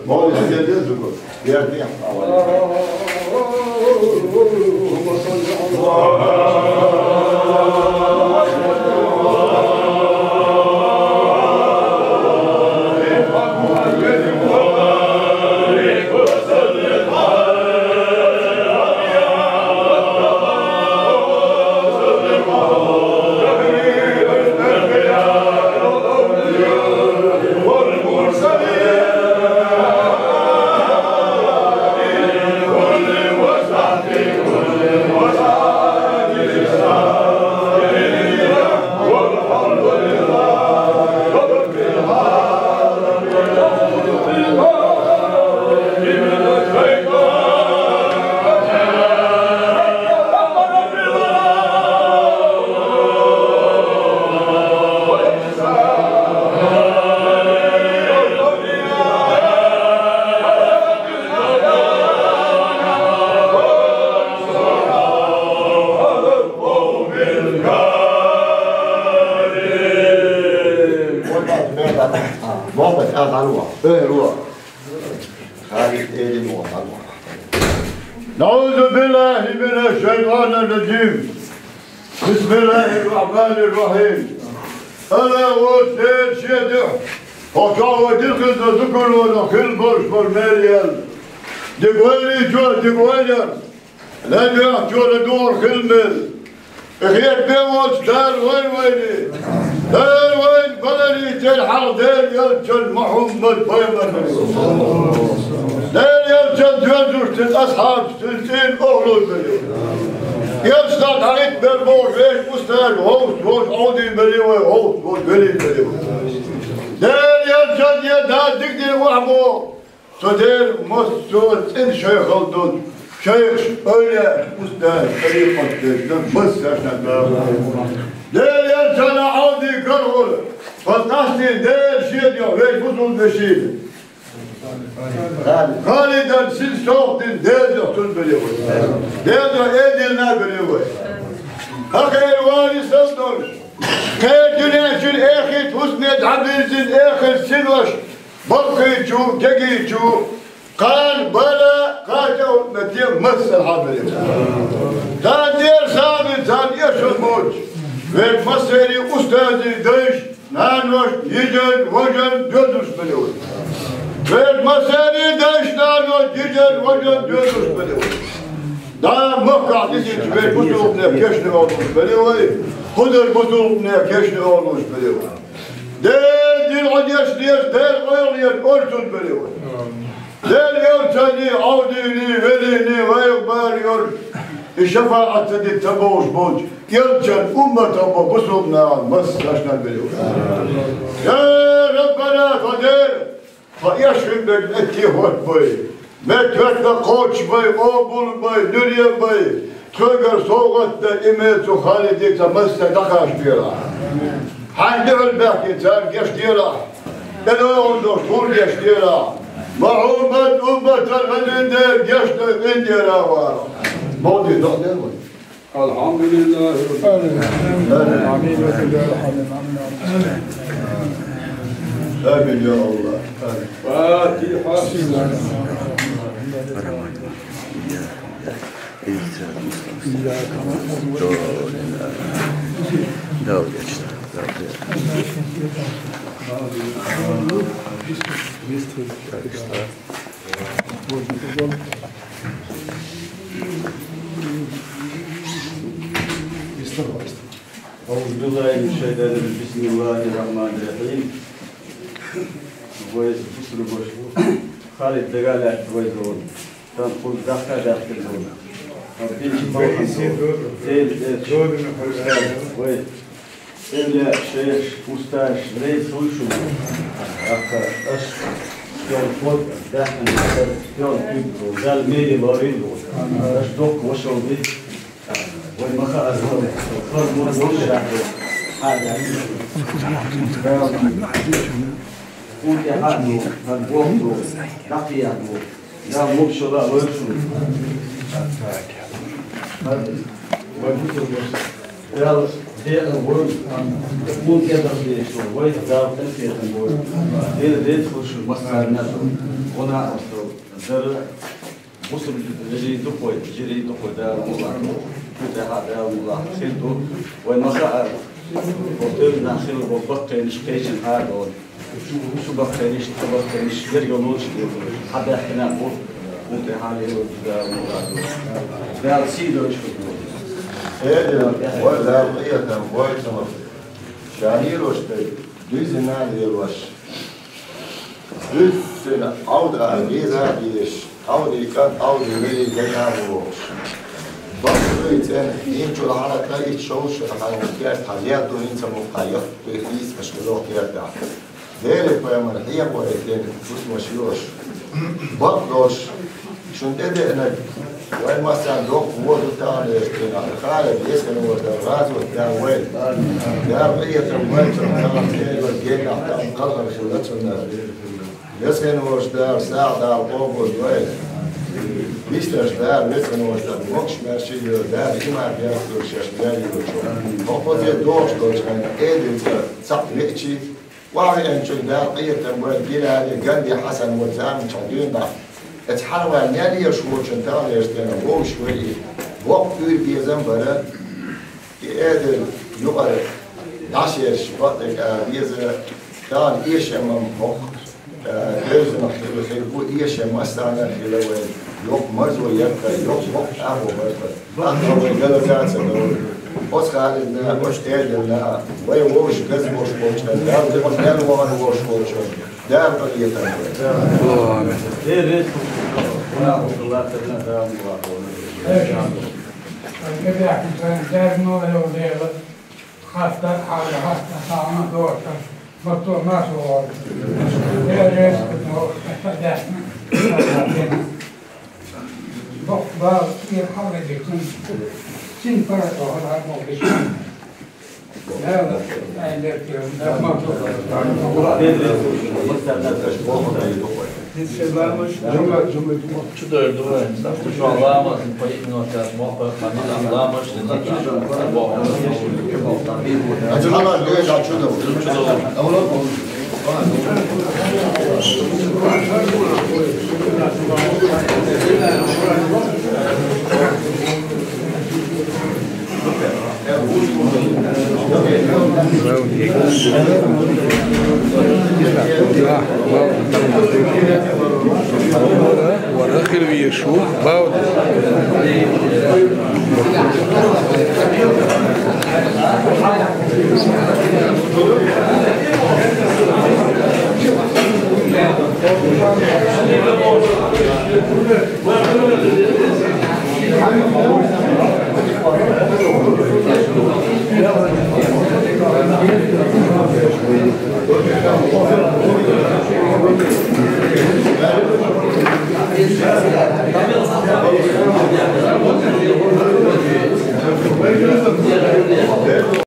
Mağdur geldi zukur. Yerde yap. نعوذ بالله من الشيطان الرجيم. بسم الله الرحمن الرحيم. أنا وسيد شيدح وكاوة دلقز وذكر ونخل برش والماليال دقواني جو دقواني لا دعا جو لدور خلمل خير بيوش دار وين ويني دار وين بلدي تلحق دار يلجل محمد بيمن دار يلجل جوزوش الأصحاب سلسين أهلو البليو يلستاد عليك بالبور ليش مستهل هوس هوس عودي البليوة هوس هوس بلي البليوة دار يلجل يدها دقدي وحبو صدير مصول إن شيخ الدون شيخ öyle ustad طريقة بس عشان دير يلجل عودي كرغل فالناستي دير شيد يو ليش بطل بشيد خالدا سل صوتين دير يقتل بليوه دير ايدينا بليوه اخير والي صدر خير جناشل اخي حسنت عبيزن اخر سلوش بقي جو تقي جو قال بلا قاجو نتيم مسل حبليوه تان دير ثابت تان يشل موج ويك مسيري استاذي ديش نانوش يجن وجن دودوش بليوه ويك مسيري ديش نانوش يجن وجن دودوش بليوه دا مقع ديسيج ويك بطلوبنا كشن olmuş بليوه خدر بطلوبنا كشن olmuş بليوه ديل عديش ديش ديل غير أرسل بليوه ديل يرتدي عوديني وليني ويقبال يرش الشفاعة تدي تبوش بوج يرجل أمة أبو بصرنا بس عشنا بليوه يا ربنا قدير فيشفي بالأتي هوت بي متوتنا قوش بي أوبول بي نريم بي تغير صوغتنا إميت وخالدي تمسنا دخاش بيرا حاندر الباقي تار يشتيرا إلو يوندو طول يشتيرا معومة أمة الغلندر يشتر إنديرا وارا مودي دخدر وي الحمد لله رب العالمين آمين يا الله فاتحة أعوذ بالله من الشيطان الرجيم بسم الله الرحمن الرحيم ويز بسر بوش خالد دقالة ويزون تنقل دخل داخل زون ويز إلا شيخ مستاش ليس وشو أخر أش يوم فوق داخل يوم تبدو زال ميلي باريدو أش دوك وشو بيت والمخا أزهر الخرج والشرح هذا كنت حاجه هنبوحه نقيه لا مبشرة ويرسل يلا det word mun keda de so way da tan ke tan word de for shu masar na ona so dar musul jiri do da mullah da hada mullah sinto wa nasa hotel dakhil wa baqi education hard on شو بختاريش يرجعونش حدا احنا ممكن حالي ده سيدو شو ولا بقية كويسة شانيروش düzüne diyorlar. Düzüne avda geza diş, avdikan avdi geyavos. Bakıyor sen inçol harakta hiç şoş hareketler tabiatı insan mukayyaf behis meşgulok yerda. Değerli koyamar hiya bu eklen tutmaşıyor. Bakloş şunde de ne وين مثلا دوق وورد تاع الخالد يسكن ورد الغاز وتاع وين دار بقية الوين تاع الخيل والجيل تاع القلب خلتنا يسكن ورد دار ساعة دار قوب وين بيشترش دار يسكن ورد دار موكش ماشي دار إما بياكل شاش دار يوشون فقط يدوش دوش كان إيدن سقط ليتشي وعي أنشون دار بقية الوين جيل هذه قلبي حسن وزام شادين دار اتحروا نادي يشوف شنطان يشتغل هو شوي وقت بيزن برا قادر يقرأ عشر شباط بيزن كان إيش أمام مخ لازم نخلو خلو إيش مستعنا خلو يوم مرزو يبقى يوم مخ أبو مرزو أخذ قالوا كان سنقول بس خالدنا مش قادر لا ويوش كذب وش وش لا زمان قالوا وانا وش وش دار بقية الله آمين. وداخل بيشوف بعد Well,